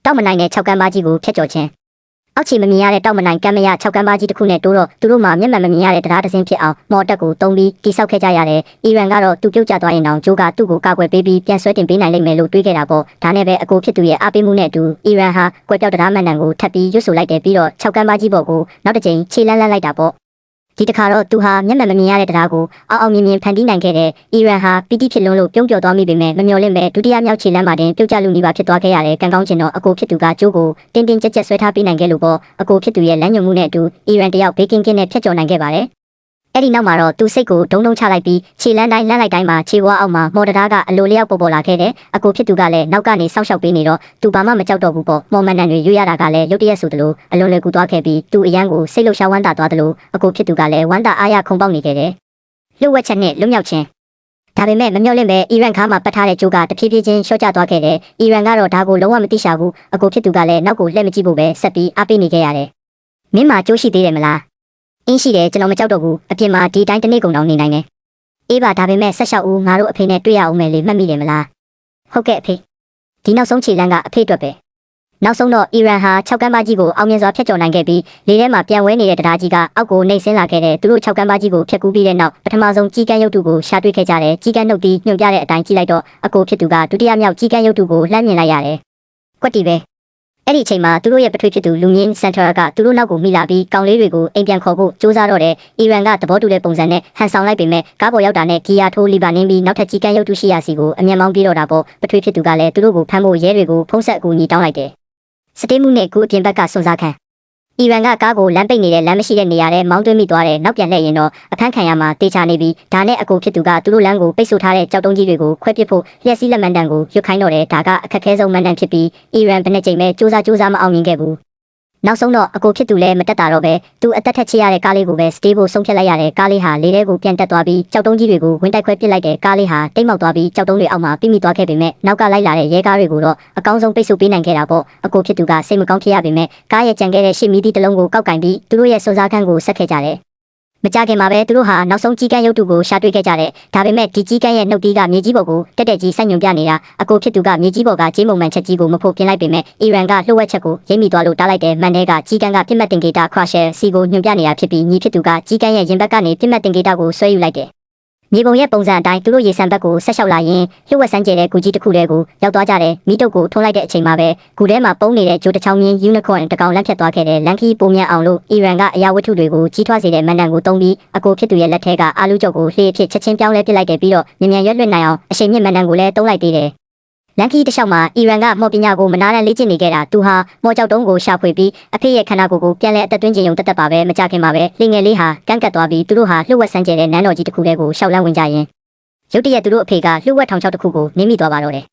တောက်မနိုင်တဲ့6ကမ်းပါးကြီးကိုဖျက်ကျော်ခြင်းအောက်ခြေမမြင်ရတဲ့တောက်မနိုင်ကမ်းမရ6ကမ်းပါးကြီးတစ်ခုနဲ့တိုးတော့သူတို့မှာမျက်မှန်မမြင်ရတဲ့တရားတစ်စင်းဖြစ်အောင်မော်တက်ကိုတုံးပြီးတိဆောက်ခဲ့ကြရတယ်။အီရန်ကတော့သူပြုတ်ကျသွားရင်တောင်ဂျိုးကသူ့ကိုကာကွယ်ပေးပြီးပြန်ဆွဲတင်ပေးနိုင်လိမ့်မယ်လို့တွေးခဲ့တာပေါ့။ဒါနဲ့ပဲအကိုဖြစ်သူရဲ့အားပေးမှုနဲ့အတူအီရန်ဟာကွယ်ပြောက်တရားမှန်တန်ကိုထပ်ပြီးရွတ်ဆိုလိုက်တယ်ပြီးတော့6ကမ်းပါးကြီးပေါ်ကိုနောက်တစ်ကြိမ်ခြေလန်းလိုက်တာပေါ့။ဒီတစ်ခါတော့သူဟာမျက်မှန်မမြင်ရတဲ့တရားကိုအောင်မြင်ဖန်တီးနိုင်ခဲ့တဲ့အီရန်ဟာပီတိဖြစ်လွန်းလို့ပြုံးပျော်သွားမိပေမဲ့မမျှော်လင့်ပဲဒုတိယမြောက်ခြေလန်းမှာတင်ပြုတ်ကျလူနေပါဖြစ်သွားခဲ့ရတယ်။ကံကောင်းခြင်းတော့အကိုဖြစ်သူကကျိုးကိုတင်းတင်းကြပ်ကြပ်ဆွဲထားပေးနိုင်ခဲ့လို့ပေါ့အကိုဖြစ်သူရဲ့လမ်းညွှန်မှုနဲ့အတူအီရန်တယောက်ဘေးကင်းကင်းနဲ့ဖျက်ကျော်နိုင်ခဲ့ပါတယ်။အဲ့ဒီနောက်မှာတော့သူစိတ်ကိုဒုံချလိုက်ပြီးခြေလန်းတိုင်းလန်းလိုက်တိုင်းမှာခြေဝါးအောက်မှာမော်တရားကအလိုလျောက်ပေါ်လာခဲ့တဲ့အကိုဖြစ်သူကလည်းနောက်ကနေစောင့်ရှောက်ပေးနေတော့သူဘာမှမကြောက်တော့ဘူးပေါ့မော်မန်တန်တွေရွရတာကလည်းရုတ်တရက်ဆိုသလိုအလွန်လွယ်ကူသွားခဲ့ပြီးသူအရန်ကိုစိတ်လှုပ်ရှားဝမ်းသာသွားသလိုအကိုဖြစ်သူကလည်းဝမ်းသာအားရခုန်ပေါက်နေခဲ့တယ်။လှုပ်ဝက်ချက်နဲ့လွတ်မြောက်ခြင်းဒါပေမဲ့မမျှော်လင့်ပဲအီရန်ခါမှာပတ်ထားတဲ့ဂျိုးကတဖြည်းဖြည်းချင်းလျှော့ကျသွားခဲ့တယ်။အီရန်ကတော့ဒါကိုလုံးဝမသိရှာဘူးအကိုဖြစ်သူကလည်းနောက်ကိုလှည့်မကြည့်ဖို့ပဲဆက်ပြီးအားပေးနေခဲ့ရတယ်။မင်းမှာကြိုးရှိသေးတယ်မလားအင်းရှိတယ်ကျွန်တော်မကြောက်တော့ဘူးအပြင်မှာဒီတိုင်းတစ်နေ့ကုန်တောင်နေနိုင်တယ်အေးပါဒါပေမဲ့ဆက်လျှောက်ဦးငါတို့အဖေနဲ့တွေ့ရအောင်မယ်လေမှတ်မိတယ်မလားဟုတ်ကဲ့အဖေဒီနောက်ဆုံးခြေလမ်းကအဖေအတွက်ပဲနောက်ဆုံးတော့အီရန်ဟာ6ကမ်းပါးကြီးကိုအောင်မြင်စွာဖျက်ကျော်နိုင်ခဲ့ပြီးလေထဲမှာပြန်ဝဲနေတဲ့တရားကြီးကအောက်ကိုနှိမ့်ဆင်းလာခဲ့တဲ့သူတို့6ကမ်းပါးကြီးကိုဖျက်ကူးပြီးတဲ့နောက်ပထမဆုံးကြီးကန်းရုပ်တုကိုရှာတွေ့ခဲ့ကြတယ်ကြီးကန်းနှုတ်ပြီးညွှန်ပြတဲ့အတိုင်းကြည့်လိုက်တော့အကိုဖြစ်သူကဒုတိယမြောက်ကြီးကန်းရုပ်တုကိုလှမ်းမြင်လိုက်ရတယ်ကွက်တီပဲအဲ့ဒီအချိန်မှာသူတို့ရဲ့ပထွေးဖြစ်သူလူငင်းစန်တာကသူတို့နောက်ကိုမိလာပြီးကောင်လေးတွေကိုအိမ်ပြန်ခေါ်ဖို့စူးစမ်းတော့တယ်အီရန်ကသဘောတူတဲ့ပုံစံနဲ့ဟန်ဆောင်လိုက်ပေမဲ့ကားပေါ်ရောက်တာနဲ့ဂီယာထိုးလီဘာနင်းပြီးနောက်ထပ်ကြီးကန်းရုပ်တုရှိရာစီကိုအမြန်မောင်းပြေးတော့တာပေါ့ပထွေးဖြစ်သူကလည်းသူတို့ကိုဖမ်းဖို့ရဲတွေကိုဖုံးဆက်အကူအညီတောင်းလိုက်တယ်စတေးမှုနဲ့ကူအပြင်ဘက်ကစွန့်စားခံအီရန်ကကားကိုလမ်းပိတ်နေတဲ့လမ်းမရှိတဲ့နေရာထဲမောင်းသွင်းမိသွားတယ်နောက်ပြန်လှည့်ရင်တော့အခန်းခံရမှာတေချာနေပြီးဒါနဲ့အကိုဖြစ်သူကသူတို့လမ်းကိုပိတ်ဆို့ထားတဲ့ကြောက်တုံးကြီးတွေကိုခွဲပစ်ဖို့လျှက်စီးလက်မှန်တန်ကိုရွတ်ခိုင်းတော့တယ်ဒါကအခက်အခဲဆုံးမှန်တန်ဖြစ်ပြီးအီရန်ဘယ်နှကြိမ်ပဲစူးစမ်းမအောင်မြင်ခဲ့ဘူးနောက်ဆုံးတော့အကိုဖြစ်သူလည်းမတက်တာတော့ပဲသူအသက်ထက်ချရတဲ့ကားလေးကိုပဲစတေးဖို့ဆုံးဖြတ်လိုက်ရတဲ့ကားလေးဟာလေထဲကိုပြန်တက်သွားပြီးကြောက်တုံးကြီးတွေကိုဝင်တိုက်ခွဲပစ်လိုက်တဲ့ကားလေးဟာတိတ်မောက်သွားပြီးကြောက်တုံးတွေအောက်မှာပြိမိသွားခဲ့ပေမဲ့နောက်ကလိုက်လာတဲ့ရဲကားတွေကိုတော့အကောင်းဆုံးပိတ်ဆို့ပေးနိုင်ခဲ့တာပေါ့အကိုဖြစ်သူကစိတ်မကောင်းဖြစ်ရပေမဲ့ကားရဲ့ကြံခဲ့တဲ့ရှစ်မီးတီးတစ်လုံးကိုကောက်ကင်ပြီးသူတို့ရဲ့စွန်စားခန်းကိုဆက်ခဲ့ကြတယ်မကြခင်မှာပဲသူတို့ဟာနောက်ဆုံးကြီးကန်းရုပ်တုကိုရှာတွေ့ခဲ့ကြတယ်ဒါပေမဲ့ဒီကြီးကန်းရဲ့နှုတ်တီးကမြေကြီးပေါ်ကိုတက်ကြီးစိုက်ညွန်ပြနေတာအကိုဖြစ်သူကမြေကြီးပေါ်ကဂျေးမုံမှန်ချက်ကြီးကိုမဖို့ပြင်းလိုက်ပေမဲ့အီရန်ကလှုပ်ဝက်ချက်ကိုရိပ်မိသွားလို့တားလိုက်တယ်မှန်တဲ့ကကြီးကန်းကပြစ်မှတ်တင်ကေတာခရရှယ်စီကိုညွန်ပြနေတာဖြစ်ပြီးညီဖြစ်သူကကြီးကန်းရဲ့ရင်ဘက်ကနေပြစ်မှတ်တင်ကေတာကိုဆွဲယူလိုက်တယ်မြေပုံရဲ့ပုံစံအတိုင်းသူတို့ရေဆန်ဘက်ကိုဆက်လျှောက်လာရင်လှုပ်ဝက်ဆန်းကျဲတဲ့ဂူကြီးတစ်ခုတည်းကိုရောက်သွားကြတယ်မိတုပ်ကိုထုံးလိုက်တဲ့အချိန်မှာပဲဂူထဲမှာပုံနေတဲ့ဂျိုးတစ်ချောင်းမြင်းယူနီကွန်တစ်ကောင်လန့်ဖြတ်သွားခဲ့တဲ့လန်ကီပုံမြန်အောင်လို့အီရန်ကအရာဝတ္ထုတွေကိုကြီးထွားစေတဲ့မန်တန်ကိုတုံးပြီးအကိုဖြစ်သူရဲ့လက်ထဲကအာလူကျုပ်ကိုလှေအဖြစ်ချက်ချင်းပြောင်းလဲပစ်လိုက်တယ်ပြီးတော့မြန်ရွက်လွတ်နိုင်အောင်အရှိန်မြင့်မန်တန်ကိုလည်းတုံးလိုက်သေးတယ်လန်ကီတစ်လျှောက်မှာအီရန်ကမော်ပညာကိုမနာတမ်းလေ့ကျင့်နေခဲ့တာသူဟာမော်ကြောက်တုံးကိုရှာဖွေပြီးအဖေရဲ့ခန္ဓာကိုယ်ကိုပြန်လဲအသက်သွင်းခြင်းယုံတက်ပါပဲမကြခင်မှာပဲလေငယ်လေးဟာကန့်ကတ်သွားပြီးသူတို့ဟာလှုပ်ဝက်ဆန်းကျဲတဲ့နန်းတော်ကြီးတစ်ခုတည်းကိုရှောက်လန်းဝင်ကြရင်ရုတ်တရက်သူတို့အဖေကလှုပ်ဝက်ထောင်ချောက်တစ်ခုကိုနင်းမိသွားပါတော့တယ်